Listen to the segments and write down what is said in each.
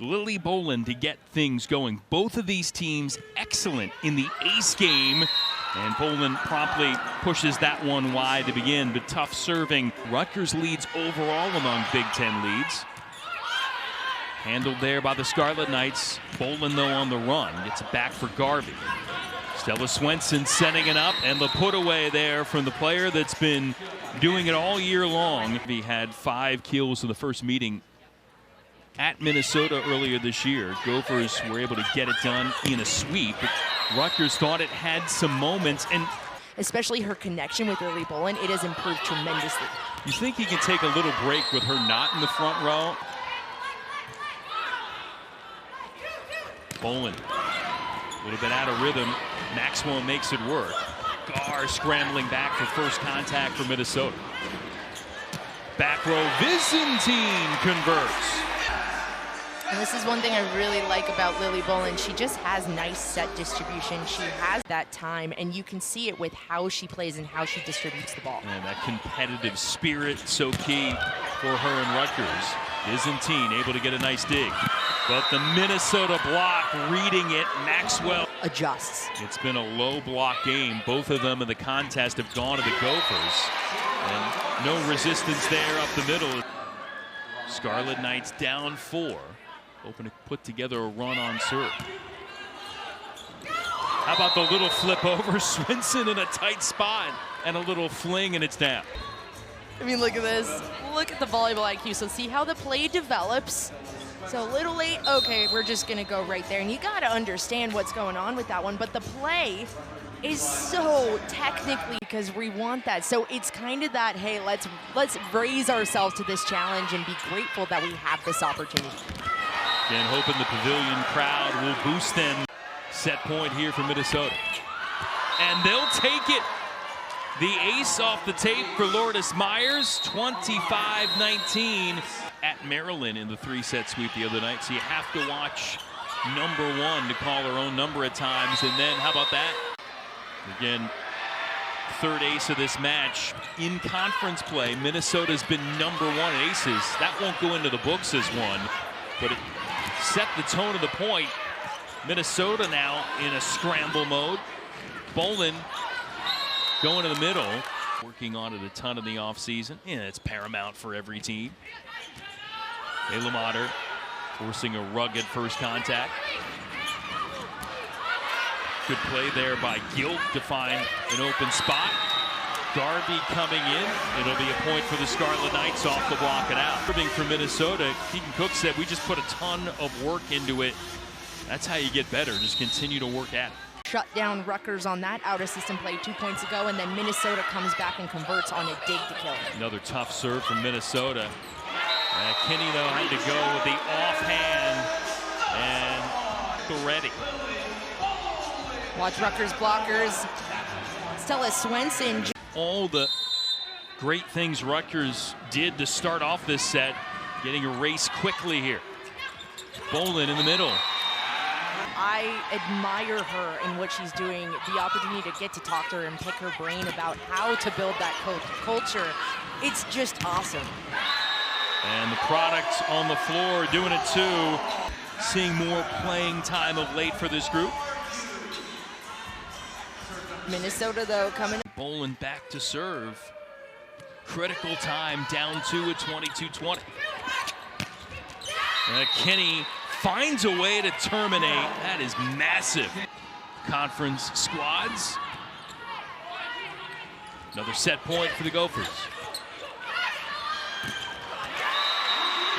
Lily Boland to get things going. Both of these teams excellent in the ace game. And Boland promptly pushes that one wide to begin, but tough serving. Rutgers leads overall among Big Ten leads. Handled there by the Scarlet Knights. Boland, though, on the run. Gets it back for Garvey. Stella Swenson setting it up, and the put away there from the player that's been doing it all year long. He had 5 kills in the first meeting at Minnesota earlier this year. Gophers were able to get it done in a sweep, but Rutgers thought it had some moments, and especially her connection with Lily Boland, it has improved tremendously. You think he can take a little break with her not in the front row? Boland, a little bit out of rhythm. Maxwell makes it work. Gar scrambling back for first contact for Minnesota. Back row, Byzantine converts. And this is one thing I really like about Lily Boland. She just has nice set distribution. She has that time, and you can see it with how she plays and how she distributes the ball. And that competitive spirit, so key for her and Rutgers. Byzantine able to get a nice dig. But the Minnesota block reading it. Maxwell adjusts. It's been a low block game. Both of them in the contest have gone to the Gophers. And no resistance there up the middle. Scarlet Knights down 4. Hoping to put together a run on serve. How about the little flip over? Swenson in a tight spot and a little fling, and it's down. I mean, look at this. Look at the volleyball IQ. So see how the play develops. So a little late, okay, we're just gonna go right there. And you gotta understand what's going on with that one. But the play is so technically, because we want that. So it's kind of that, hey, let's raise ourselves to this challenge and be grateful that we have this opportunity. Again, hoping the pavilion crowd will boost them. Set point here for Minnesota. And they'll take it. The ace off the tape for Lourdes Myers, 25-19 at Maryland in the 3-set sweep the other night. So you have to watch number 1 to call her own number at times. And then how about that? Again, third ace of this match in conference play. Minnesota's been number 1 in aces. That won't go into the books as one, but it set the tone of the point. Minnesota now in a scramble mode. Boland going to the middle. Working on it a ton in the offseason. Yeah, it's paramount for every team. Ayla Mater forcing a rugged first contact. Good play there by Gilt to find an open spot. Garvey coming in. It'll be a point for the Scarlet Knights off the block and out. Serving for Minnesota, Keegan Cook said, we just put a ton of work into it. That's how you get better. Just continue to work at it. Shut down Rutgers on that out-of-system play 2 points ago, and then Minnesota comes back and converts on a dig to kill. Another tough serve from Minnesota. Kinney, though, had to go with the offhand and ready. Watch Rutgers blockers. Stella Swenson. All the great things Rutgers did to start off this set, getting erased quickly here. Boland in the middle. I admire her in what she's doing, the opportunity to get to talk to her and pick her brain about how to build that culture. It's just awesome. And the product on the floor doing it too. Seeing more playing time of late for this group. Minnesota, though, coming. Boland back to serve. Critical time, down 2 at 22-20. Kinney finds a way to terminate. That is massive. Conference squads. Another set point for the Gophers.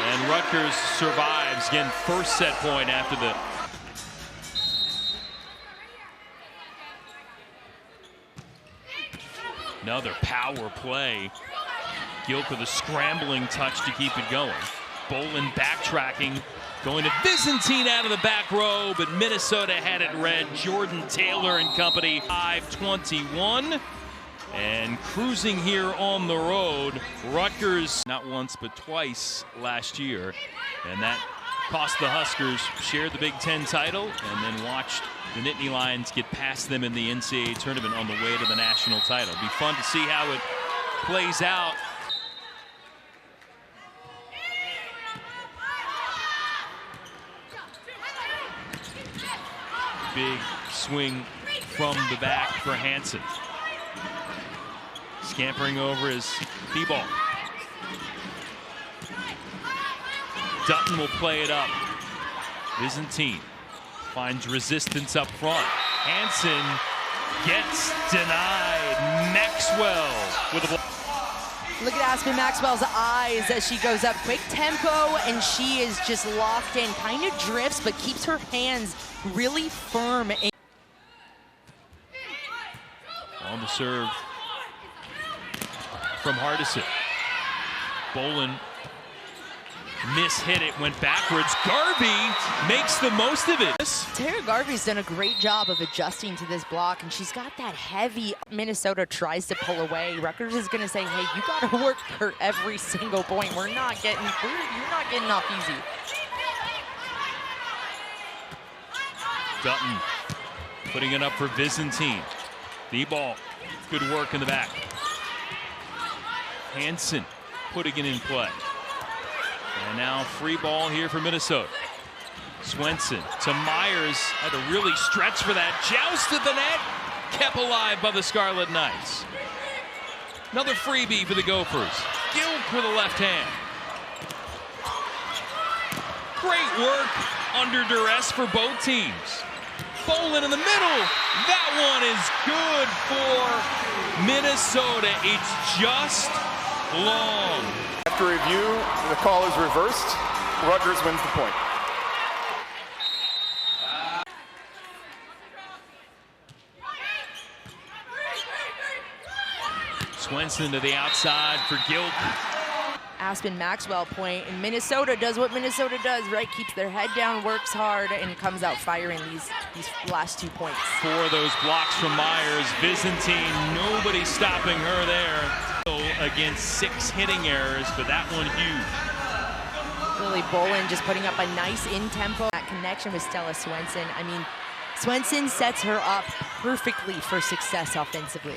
And Rutgers survives. Again, first set point after the another power play. Gilt with a scrambling touch to keep it going. Boland backtracking, going to Byzantine out of the back row, but Minnesota had it red. Jordan Taylor and company, 5-21. And cruising here on the road, Rutgers not once but twice last year. And that cost the Huskers, shared the Big Ten title, and then watched the Nittany Lions get past them in the NCAA tournament on the way to the national title. It'll be fun to see how it plays out. big swing from the back for Hansen. Scampering over is D-ball. Dutton will play it up. Byzantine finds resistance up front. Hansen gets denied. Maxwell with a block. Look at Aspen Maxwell's eyes as she goes up. Quick tempo, and she is just locked in. Kind of drifts, but keeps her hands really firm. On the serve from Hardison. Bolin mishit it, went backwards. Garvey makes the most of it. Tara Garvey's done a great job of adjusting to this block, and she's got that heavy. Minnesota tries to pull away. Rutgers is going to say, hey, you got to work for every single point. You're not getting off easy. Dutton putting it up for Byzantine. D-ball, good work in the back. Hansen putting it in play. And now free ball here for Minnesota. Swenson to Myers, had to really stretch for that. Joust at the net, kept alive by the Scarlet Knights. Another freebie for the Gophers. Gilk with a left hand. Great work under duress for both teams. Bolin in the middle. That one is good for Minnesota. It's just long. After review, the call is reversed. Rutgers wins the point. Swenson to the outside for Gilk. Aspen Maxwell point, and Minnesota does what Minnesota does, right? Keeps their head down, works hard, and comes out firing these last 2 points. For those blocks from Myers, Byzantine, nobody stopping her there. Against 6 hitting errors, but that one huge. Lily Bolin just putting up a nice in-tempo. That connection with Stella Swenson. I mean, Swenson sets her up perfectly for success offensively.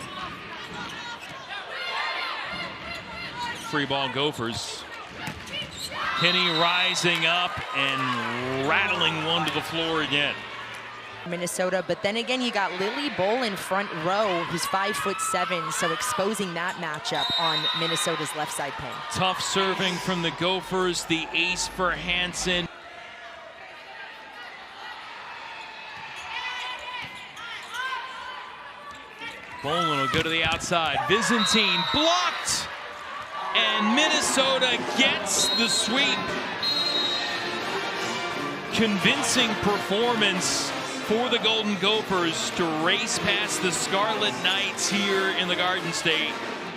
Free ball Gophers. Penny rising up and rattling one to the floor again. Minnesota, but then again, you got Lily Bolin front row, who's 5'7", so exposing that matchup on Minnesota's left side pin. Tough serving from the Gophers, the ace for Hansen. Bolin will go to the outside. Byzantine blocked, and Minnesota gets the sweep. Convincing performance for the Golden Gophers to race past the Scarlet Knights here in the Garden State.